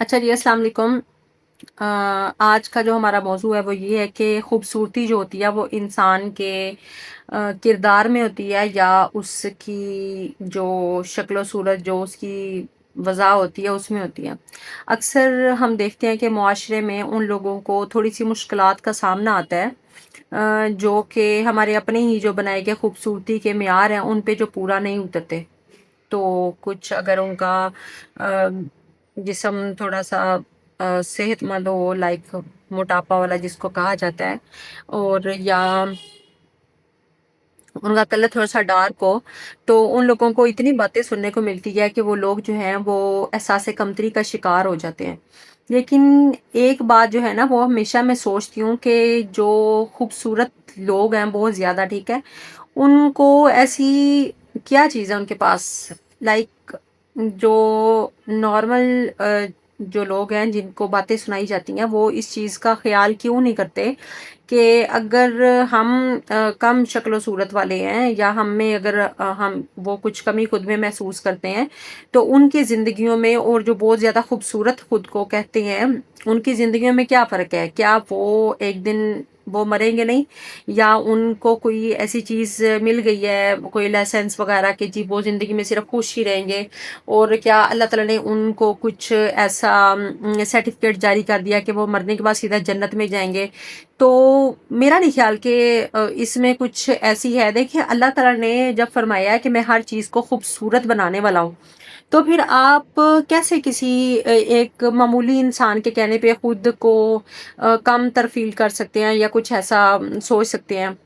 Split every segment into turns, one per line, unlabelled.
अच्छा जी, अस्सलाम वालेकुम। आज का जो हमारा मौजू है वो ये है कि खूबसूरती जो होती है वो इंसान के किरदार में होती है या उसकी जो शक्ल सूरत जो उसकी वज़ा होती है उसमें होती है। अक्सर हम देखते हैं कि मुआशरे में उन लोगों को थोड़ी सी मुश्किलात का सामना आता है, जो कि हमारे अपने ही जो बनाए गए खूबसूरती के मेयार हैं उन पे जो पूरा नहीं उतरते। तो कुछ अगर उनका अ, जिस्म थोड़ा-सा सेहतमंद हो, लाइक मोटापा वाला जिसको कहा जाता है, और या उनका कलर थोड़ा-सा डार्क हो, तो उन लोगों को इतनी बातें सुनने को मिलती है कि वो लोग जो हैं वो एहसास कमतरी का शिकार हो जाते हैं। लेकिन एक बात जो है ना वो हमेशा मैं सोचती हूँ कि जो खूबसूरत लोग हैं बहुत ज़्यादा, ठीक है? उनको ऐसी क्या चीज़ है उनके पास, लाइक जो नॉर्मल जो लोग हैं जिनको बातें सुनाई जाती हैं वो इस चीज़ का ख्याल क्यों नहीं करते कि अगर हम कम शक्ल सूरत वाले हैं या हम में अगर हम वो कुछ कमी खुद में महसूस करते हैं तो उनकी ज़िंदगियों में, और जो बहुत ज़्यादा खूबसूरत खुद को कहते हैं, उनकी ज़िंदगियों में क्या फ़र्क है? क्या वो एक दिन वो मरेंगे नहीं, या उनको कोई ऐसी चीज़ मिल गई है, कोई लाइसेंस वगैरह कि जी वो ज़िंदगी में सिर्फ खुश ही रहेंगे, और क्या अल्लाह ताला ने उनको कुछ ऐसा सर्टिफिकेट जारी कर दिया कि वो मरने के बाद सीधा जन्नत में जाएंगे? तो मेरा नहीं ख्याल कि इसमें कुछ ऐसी है। देखिए, अल्लाह ताला ने जब फरमाया है कि मैं हर चीज़ को खूबसूरत बनाने वाला हूँ, तो फिर आप कैसे किसी एक मामूली इंसान के कहने पे खुद को कम तर फील कर सकते हैं या कुछ ऐसा सोच सकते हैं?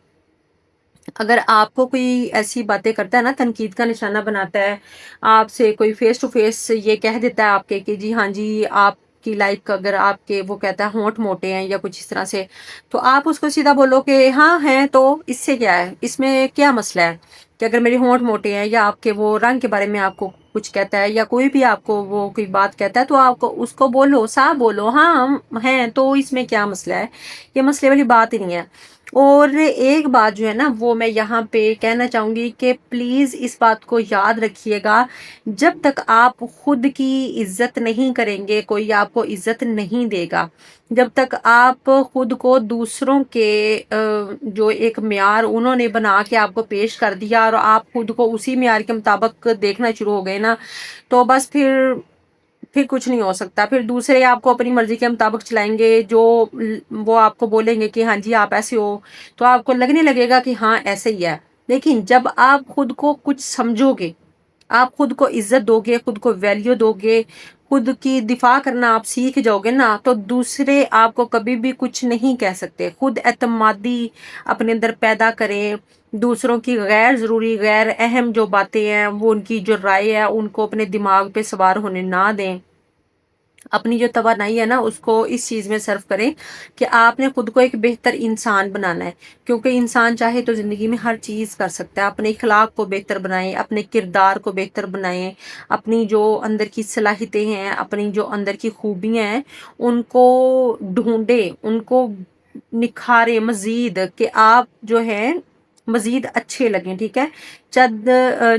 अगर आपको कोई ऐसी बातें करता है ना, तनकीद का निशाना बनाता है, आपसे कोई फेस टू फेस ये कह देता है आपके कि जी हाँ जी, आपकी लाइक अगर आपके वो कहता है होंठ मोटे हैं या कुछ इस तरह से, तो आप उसको सीधा बोलो कि हाँ हैं, तो इससे क्या है, इसमें क्या मसला है? कि अगर मेरे होंठ मोटे हैं या आपके वो रंग के बारे में आपको कुछ कहता है या कोई भी आपको वो कोई बात कहता है, तो आपको उसको बोलो, साफ बोलो, हाँ हम हैं, तो इसमें क्या मसला है? ये मसले वाली बात ही नहीं है। और एक बात जो है ना वो मैं यहाँ पे कहना चाहूँगी कि प्लीज़ इस बात को याद रखिएगा, जब तक आप खुद की इज़्ज़त नहीं करेंगे, कोई आपको इज़्ज़त नहीं देगा। जब तक आप खुद को दूसरों के जो एक मेयार उन्होंने बना के आपको पेश कर दिया और आप खुद को उसी मेयार के मुताबिक देखना शुरू हो गए ना, तो बस फिर कुछ नहीं हो सकता। फिर दूसरे आपको अपनी मर्ज़ी के मुताबिक चलाएँगे, जो वो आपको बोलेंगे कि हाँ जी, आप ऐसे हो, तो आपको लगने लगेगा कि हाँ, ऐसे ही है। लेकिन जब आप खुद को कुछ समझोगे, आप खुद को इज़्ज़त दोगे, खुद को वैल्यू दोगे, खुद की दिफ़ा करना आप सीख जाओगे ना, तो दूसरे आपको कभी भी कुछ नहीं कह सकते। खुद एतमादी अपने अंदर पैदा करें, दूसरों की गैर ज़रूरी, गैर अहम जो बातें हैं, वो उनकी जो राय है, उनको अपने दिमाग पे सवार होने ना दें। अपनी जो तवानाई है ना उसको इस चीज़ में सर्व करें कि आपने खुद को एक बेहतर इंसान बनाना है, क्योंकि इंसान चाहे तो ज़िंदगी में हर चीज़ कर सकता है। अपने इखलाक को बेहतर बनाएं, अपने किरदार को बेहतर बनाएं, अपनी जो अंदर की सलाहियतें हैं, अपनी जो अंदर की खूबियाँ हैं, उनको ढूंढें, उनको निखारें मज़ीद, कि आप जो हैं मज़ीद अच्छे लगें, ठीक है? चंद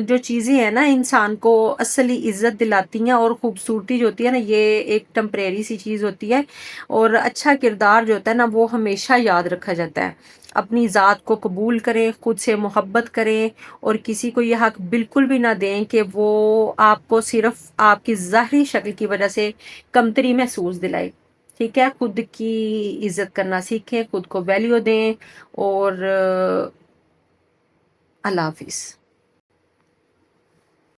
जो चीज़ें हैं ना इंसान को असली इज़्ज़त दिलाती हैं, और खूबसूरती जो होती है ना ये एक टेम्परेरी सी चीज़ होती है, और अच्छा किरदार जो होता है ना वो हमेशा याद रखा जाता है। अपनी ज़ात को कबूल करें, खुद से मोहब्बत करें, और किसी को ये हक बिल्कुल भी ना दें कि वो आपको सिर्फ़ आपकी ज़ाहिरी शक्ल की वजह से कमतरी महसूस दिलाए। ठीक है? खुद की इज़्ज़त करना सीखें, खुद को वैल्यू दें, और अल्लाह हाफ़िज़।